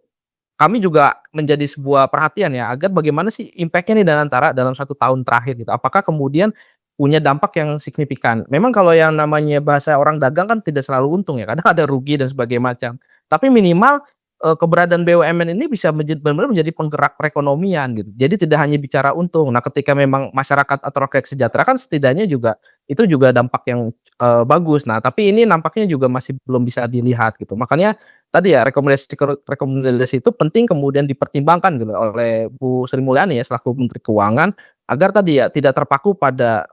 kami juga menjadi sebuah perhatian ya, agar bagaimana sih impact-nya nih Danantara dalam 1 tahun terakhir gitu. Apakah kemudian punya dampak yang signifikan? Memang kalau yang namanya bahasa orang dagang kan tidak selalu untung ya, kadang ada rugi dan sebagainya macam. Tapi minimal, keberadaan BUMN ini bisa benar-benar menjadi penggerak perekonomian gitu. Jadi tidak hanya bicara untung. Nah, ketika memang masyarakat atau rakyat sejahtera kan setidaknya juga itu juga dampak yang, bagus. Nah, tapi ini nampaknya juga masih belum bisa dilihat gitu. Makanya tadi ya rekomendasi itu penting kemudian dipertimbangkan gitu oleh Bu Sri Mulyani ya selaku Menteri Keuangan, agar tadi ya tidak terpaku pada,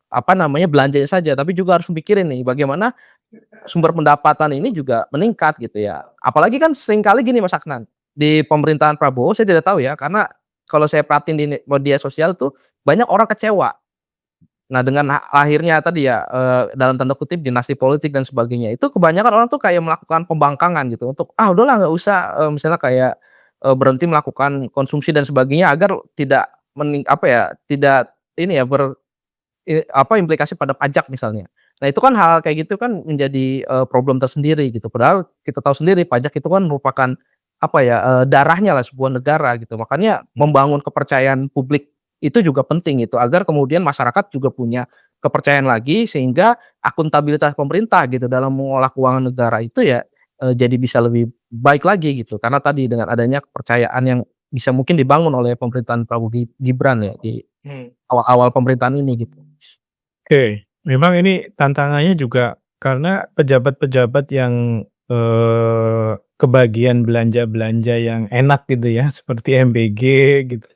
apa namanya, belanjanya saja, tapi juga harus mikirin nih bagaimana sumber pendapatan ini juga meningkat gitu ya. Apalagi kan seringkali gini Mas Aknan, di pemerintahan Prabowo saya tidak tahu ya, karena kalau saya perhatiin di media sosial tuh banyak orang kecewa. Nah, dengan lahirnya tadi ya, dalam tanda kutip dinasti politik dan sebagainya, itu kebanyakan orang tuh kayak melakukan pembangkangan gitu untuk, "Ah, udahlah nggak usah," misalnya kayak, berhenti melakukan konsumsi dan sebagainya agar tidak apa ya, tidak ini ya implikasi pada pajak misalnya. Nah, itu kan hal kayak gitu kan menjadi, problem tersendiri gitu. Padahal kita tahu sendiri pajak itu kan merupakan apa ya, darahnya lah sebuah negara gitu. Makanya membangun kepercayaan publik itu juga penting gitu, agar kemudian masyarakat juga punya kepercayaan lagi sehingga akuntabilitas pemerintah gitu dalam mengolah keuangan negara itu ya, jadi bisa lebih baik lagi gitu. Karena tadi dengan adanya kepercayaan yang bisa mungkin dibangun oleh pemerintahan Prabowo Gibran ya di Hmm. awal-awal pemerintahan ini gitu. Oke, memang ini tantangannya juga karena pejabat-pejabat yang, kebagian belanja-belanja yang enak gitu ya, seperti MBG gitu.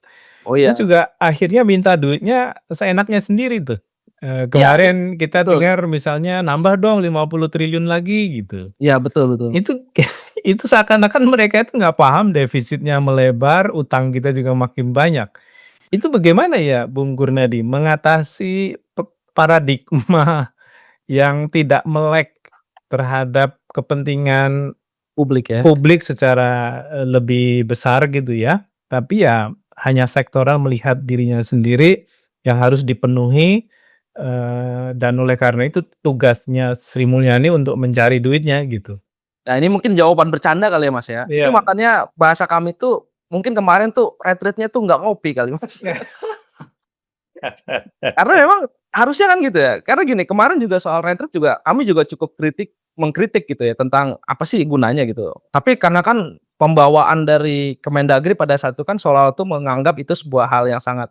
Oh Itu iya, juga akhirnya minta duitnya seenaknya sendiri tuh. iya Kemarin kita betul. dengar misalnya, "Nambah dong 50 triliun lagi," gitu. Iya betul betul. Itu itu seakan-akan mereka itu nggak paham defisitnya melebar, utang kita juga makin banyak. Itu bagaimana ya Bung Gurnadi mengatasi paradigma yang tidak melek terhadap kepentingan Publik ya. publik secara, lebih besar gitu ya, tapi ya hanya sektoral melihat dirinya sendiri yang harus dipenuhi, dan oleh karena itu tugasnya Sri Mulyani untuk mencari duitnya gitu. Nah, ini mungkin jawaban bercanda kali ya, Mas, ya. Itu Iya. makanya bahasa kami tuh mungkin kemarin tuh retreat-nya tuh nggak ngopi kali, Mas. Karena memang harusnya kan gitu ya. Karena gini, kemarin juga soal retreat juga kami juga cukup mengkritik gitu ya tentang apa sih gunanya gitu. Tapi karena kan pembawaan dari Kemendagri pada saat itu kan seolah tuh menganggap itu sebuah hal yang sangat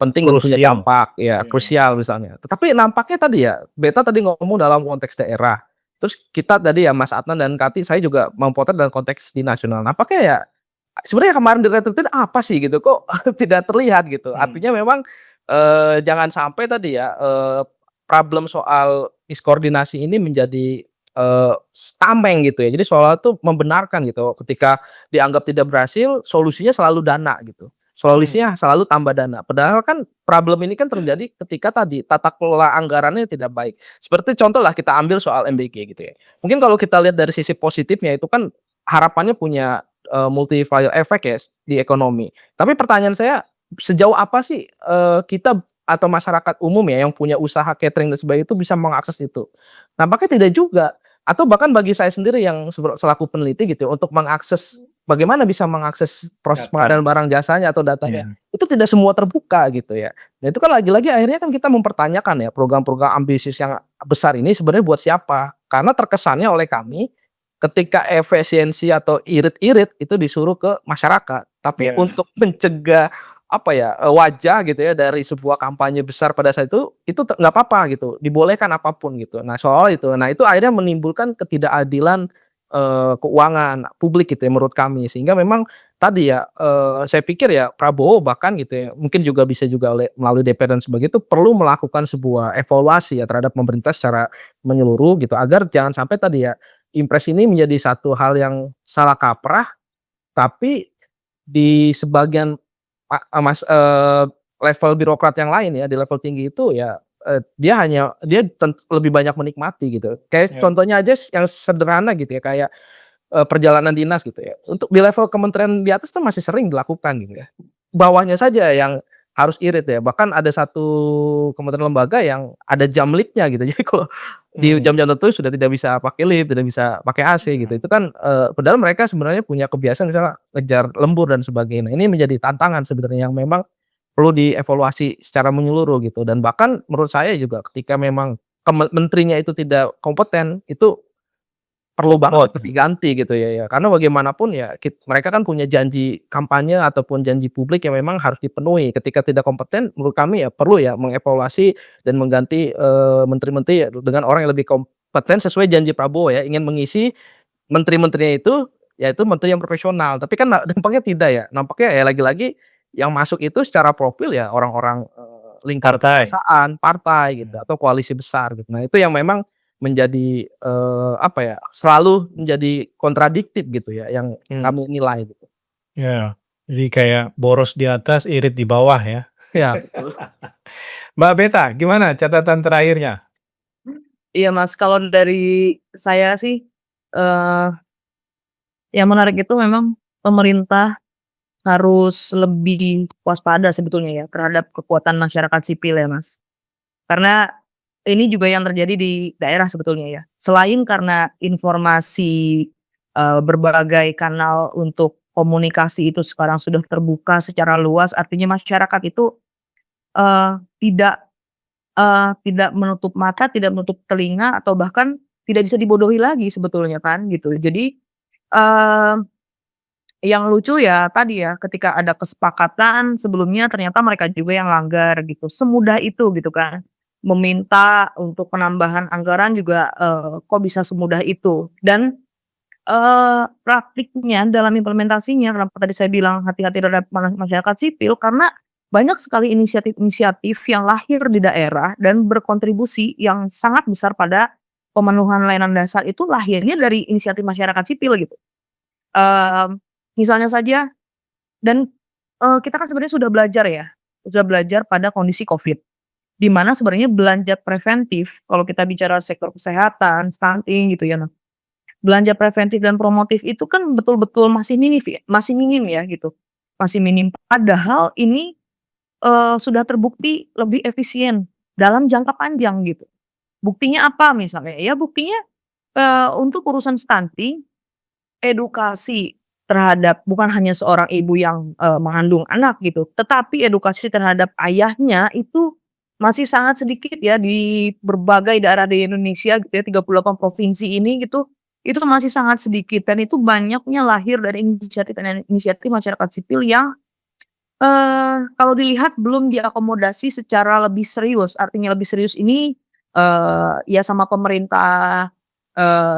penting dan punya Krusial. dampak, ya Iya. krusial misalnya. Tetapi nampaknya tadi ya, Beta tadi ngomong dalam konteks daerah. Terus kita tadi ya Mas Adnan dan Kati saya juga memotret dalam konteks di nasional. Nampaknya ya sebenarnya kemarin di retreat itu apa sih gitu, kok tidak terlihat gitu. Artinya memang, jangan sampai tadi ya, problem soal miskoordinasi ini menjadi, tameng gitu ya. Jadi seolah tuh membenarkan gitu, ketika dianggap tidak berhasil, solusinya selalu dana gitu. Solusinya selalu tambah dana. Padahal kan problem ini kan terjadi ketika tadi tata kelola anggarannya tidak baik. Seperti contoh lah kita ambil soal MBG gitu ya. Mungkin kalau kita lihat dari sisi positifnya itu kan harapannya punya, multiplier effect ya di ekonomi. Tapi pertanyaan saya, sejauh apa sih, kita atau masyarakat umum ya yang punya usaha catering dan sebagainya itu bisa mengakses itu? Nampaknya tidak juga, atau bahkan bagi saya sendiri yang selaku peneliti gitu ya, untuk mengakses bagaimana bisa mengakses proses Data. pengadaan barang jasanya atau datanya, Iya. itu tidak semua terbuka gitu ya. Nah itu kan lagi-lagi akhirnya kan kita mempertanyakan ya program-program ambisius yang besar ini sebenarnya buat siapa? Karena terkesannya oleh kami, ketika efisiensi atau irit-irit itu disuruh ke masyarakat. Tapi Iya. untuk mencegah apa ya, wajah gitu ya dari sebuah kampanye besar pada saat itu nggak apa-apa gitu, dibolehkan apapun gitu. Nah soal itu, nah itu akhirnya menimbulkan ketidakadilan, keuangan publik gitu ya menurut kami. Sehingga memang tadi ya, saya pikir ya Prabowo bahkan gitu ya, mungkin juga bisa juga melalui DPR dan sebagainya itu perlu melakukan sebuah evaluasi ya terhadap pemerintah secara menyeluruh gitu, agar jangan sampai tadi ya, impres ini menjadi satu hal yang salah kaprah, tapi di sebagian level birokrat yang lain ya, di level tinggi itu ya, dia lebih banyak menikmati gitu. Kayak Iya. contohnya aja yang sederhana gitu ya, kayak, perjalanan dinas gitu ya. Untuk di level kementerian di atas tuh masih sering dilakukan gitu ya. Bawahnya saja yang harus irit ya. Bahkan ada satu kementerian lembaga yang ada jam liftnya gitu. Jadi kalau di jam-jam tertentu sudah tidak bisa pakai lift, tidak bisa pakai AC gitu. Itu kan, padahal mereka sebenarnya punya kebiasaan misalnya ngejar lembur dan sebagainya. Ini menjadi tantangan sebenarnya yang memang perlu dievaluasi secara menyeluruh gitu. Dan bahkan menurut saya juga ketika memang menterinya itu tidak kompeten, itu perlu banget Repot. untuk diganti gitu ya, karena bagaimanapun ya mereka kan punya janji kampanye ataupun janji publik yang memang harus dipenuhi. Ketika tidak kompeten menurut kami ya perlu ya mengevaluasi dan mengganti, menteri-menteri ya dengan orang yang lebih kompeten sesuai janji Prabowo ya, ingin mengisi menteri-menterinya itu, yaitu menteri yang profesional. Tapi kan nampaknya tidak ya, nampaknya ya lagi-lagi yang masuk itu secara profil ya orang-orang, lingkaran Partai. kekuasaan, partai gitu Iya. atau koalisi besar gitu. Nah itu yang memang menjadi, apa ya, selalu menjadi kontradiktif gitu ya yang kami nilai gitu. Iya. Jadi kayak boros di atas, irit di bawah ya. Ya betul. Mbak Beta, gimana catatan terakhirnya? Iya Mas, kalau dari saya sih, eee, yang menarik itu memang pemerintah harus lebih waspada sebetulnya ya terhadap kekuatan masyarakat sipil ya Mas. Karena ini juga yang terjadi di daerah sebetulnya ya. Selain karena informasi, berbagai kanal untuk komunikasi itu sekarang sudah terbuka secara luas, artinya masyarakat itu, tidak, tidak menutup mata, tidak menutup telinga, atau bahkan tidak bisa dibodohi lagi sebetulnya kan gitu. Jadi, eee, yang lucu ya tadi ya, ketika ada kesepakatan sebelumnya ternyata mereka juga yang langgar gitu, semudah itu gitu kan. Meminta untuk penambahan anggaran juga, kok bisa semudah itu. Dan, praktiknya dalam implementasinya kenapa tadi saya bilang hati-hati terhadap masyarakat sipil, karena banyak sekali inisiatif-inisiatif yang lahir di daerah dan berkontribusi yang sangat besar pada pemenuhan layanan dasar itu lahirnya dari inisiatif masyarakat sipil gitu. Mmm, Misalnya saja dan, kita kan sebenarnya sudah belajar pada kondisi Covid, di mana sebenarnya belanja preventif kalau kita bicara sektor kesehatan, stunting gitu ya, nah, belanja preventif dan promotif itu kan betul-betul masih minim ya gitu. masih minim. Padahal ini, sudah terbukti lebih efisien dalam jangka panjang gitu. Buktinya apa misalnya? Ya buktinya, untuk urusan stunting, edukasi terhadap bukan hanya seorang ibu yang, mengandung anak gitu, tetapi edukasi terhadap ayahnya itu masih sangat sedikit ya di berbagai daerah di Indonesia gitu ya, 38 provinsi ini gitu, itu masih sangat sedikit dan itu banyaknya lahir dari inisiatif masyarakat sipil yang, kalau dilihat belum diakomodasi secara lebih serius. Artinya lebih serius ini, ya sama pemerintah,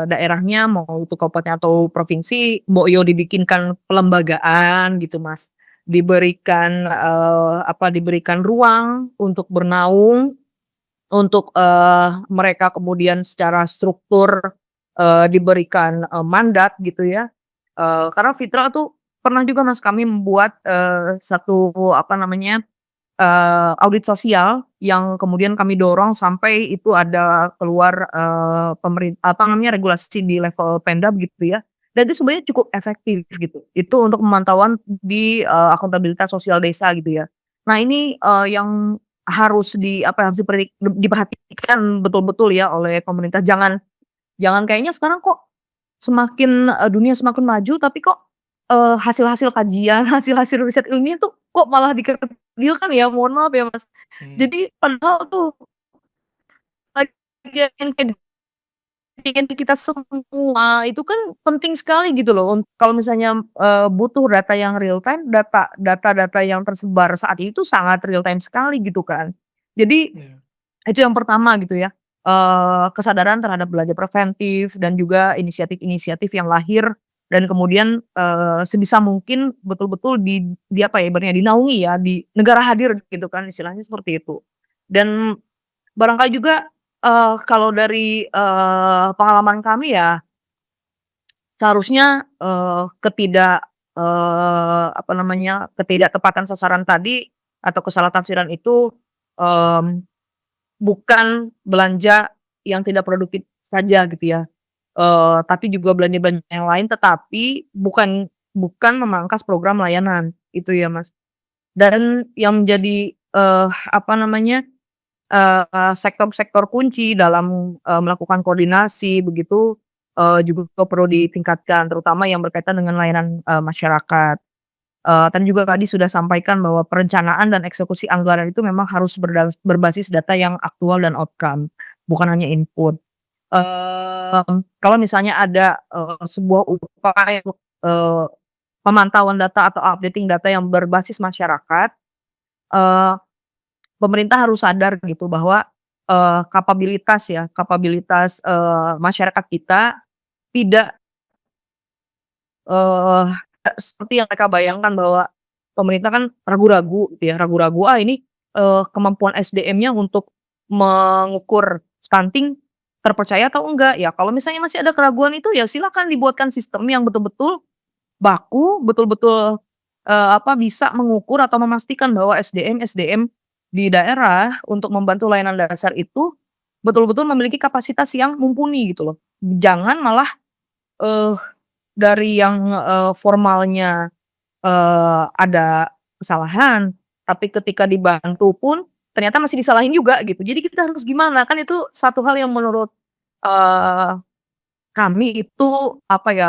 daerahnya mau itu kabupaten atau provinsi, mbok yo dibikinkan pelembagaan gitu, Mas. Diberikan, diberikan ruang untuk bernaung, untuk, mereka kemudian secara struktur, diberikan, mandat gitu ya. Karena Fitra tuh pernah juga Mas kami membuat, satu apa namanya, audit sosial yang kemudian kami dorong sampai itu ada keluar, regulasi di level Pemda begitu ya, dan itu sebenarnya cukup efektif gitu. Itu untuk pemantauan di, akuntabilitas sosial desa gitu ya. Nah ini, yang harus diperhatikan betul-betul ya oleh pemerintah. Jangan jangan kayaknya sekarang kok semakin, dunia semakin maju tapi kok, hasil-hasil kajian, hasil-hasil riset ilmiah tuh kok malah dikerdilkan ya, mohon maaf ya, Mas. Mmm. Jadi padahal tuh kajian kajian kita semua itu kan penting sekali gitu loh kalau misalnya, butuh data yang real time, data-data yang tersebar saat itu sangat real time sekali gitu kan. Jadi Iya. itu yang pertama gitu ya, kesadaran terhadap belanja preventif dan juga inisiatif-inisiatif yang lahir dan kemudian, sebisa mungkin betul-betul di apa ya, ibaratnya dinaungi ya, di negara hadir gitu kan istilahnya seperti itu. Dan barangkali juga, kalau dari, pengalaman kami ya seharusnya, ketidaktepatan sasaran tadi atau kesalahtafsiran itu, mmm bukan belanja yang tidak produktif saja gitu ya, tapi juga belanja-belanja yang lain, tetapi bukan bukan memangkas program layanan, itu ya, Mas. Dan yang menjadi, sektor-sektor kunci dalam, melakukan koordinasi begitu, juga perlu ditingkatkan, terutama yang berkaitan dengan layanan, masyarakat. Tadi juga tadi sudah sampaikan bahwa perencanaan dan eksekusi anggaran itu memang harus berbasis data yang aktual dan outcome, bukan hanya input. Kalau misalnya ada, sebuah upaya untuk, pemantauan data atau updating data yang berbasis masyarakat, eee, pemerintah harus sadar gitu bahwa, kapabilitas, masyarakat kita tidak Eee, seperti yang mereka bayangkan bahwa pemerintah kan ragu-ragu gitu ya, ragu-ragu, ini, kemampuan SDM-nya untuk mengukur stunting terpercaya atau enggak. Ya kalau misalnya masih ada keraguan itu ya silakan dibuatkan sistem yang betul-betul baku, betul-betul, bisa mengukur atau memastikan bahwa SDM-SDM di daerah untuk membantu layanan dasar itu betul-betul memiliki kapasitas yang mumpuni gitu loh. Jangan malah, eee dari yang, formalnya, ada kesalahan, tapi ketika dibantu pun ternyata masih disalahin juga gitu. Jadi kita harus gimana? Kan itu satu hal yang menurut, eee, kami itu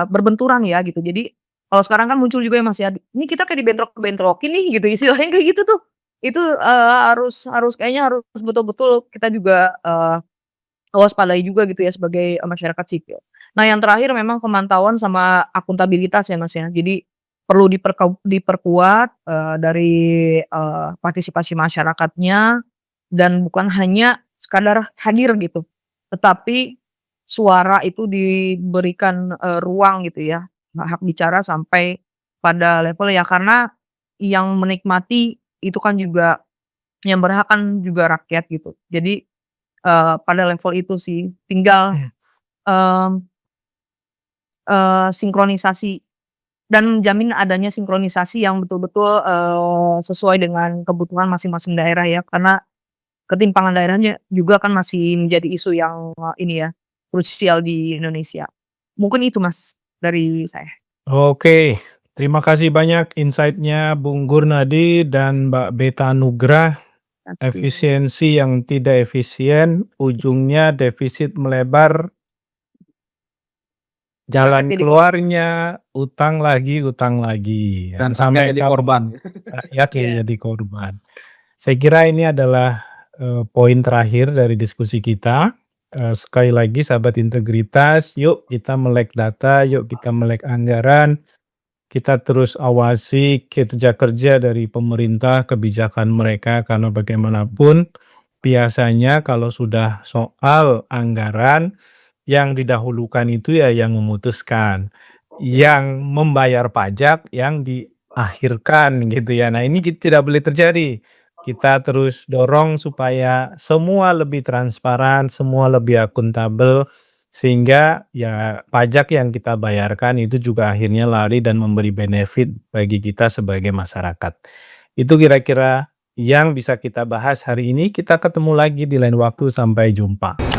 berbenturan ya gitu. Jadi kalau sekarang kan muncul juga yang masih "Ini kita kayak dibentrok-bentrokin nih," gitu istilahnya kayak gitu tuh. Itu, harus harus kayaknya harus betul-betul kita juga, waspadai juga gitu ya sebagai, masyarakat sipil. Nah yang terakhir memang pemantauan sama akuntabilitas ya Mas ya. Jadi perlu diperkuat, dari, partisipasi masyarakatnya dan bukan hanya sekadar hadir gitu, tetapi suara itu diberikan, ruang gitu ya, hak bicara sampai pada level ya karena yang menikmati itu kan juga yang berhak kan juga rakyat gitu. Jadi pada level itu sih, tinggal, Mmm. mmm, sinkronisasi dan menjamin adanya sinkronisasi yang betul-betul, sesuai dengan kebutuhan masing-masing daerah ya, karena ketimpangan daerahnya juga kan masih menjadi isu yang, ini ya, krusial di Indonesia. Mungkin itu Mas, dari saya. Oke, Terima kasih banyak insight-nya Bung Gurnadi dan Mbak Beta Nugrah. Efisiensi yang tidak efisien, ujungnya defisit melebar, jalan Jadi keluarnya utang lagi, Dan sampai sampai jadi kapan korban. rakyat yang Iya. jadi korban. Saya kira ini adalah poin terakhir dari diskusi kita. Sekali lagi sahabat integritas, yuk kita melek data, yuk kita melek anggaran, kita terus awasi kerja-kerja dari pemerintah, kebijakan mereka, karena bagaimanapun biasanya kalau sudah soal anggaran, yang didahulukan itu ya yang memutuskan, yang membayar pajak yang diakhirkan gitu ya. Nah ini tidak boleh terjadi. Kita terus dorong supaya semua lebih transparan, semua lebih akuntabel, sehingga ya pajak yang kita bayarkan itu juga akhirnya lari dan memberi benefit bagi kita sebagai masyarakat. Itu kira-kira yang bisa kita bahas hari ini. Kita ketemu lagi di lain waktu. Sampai jumpa.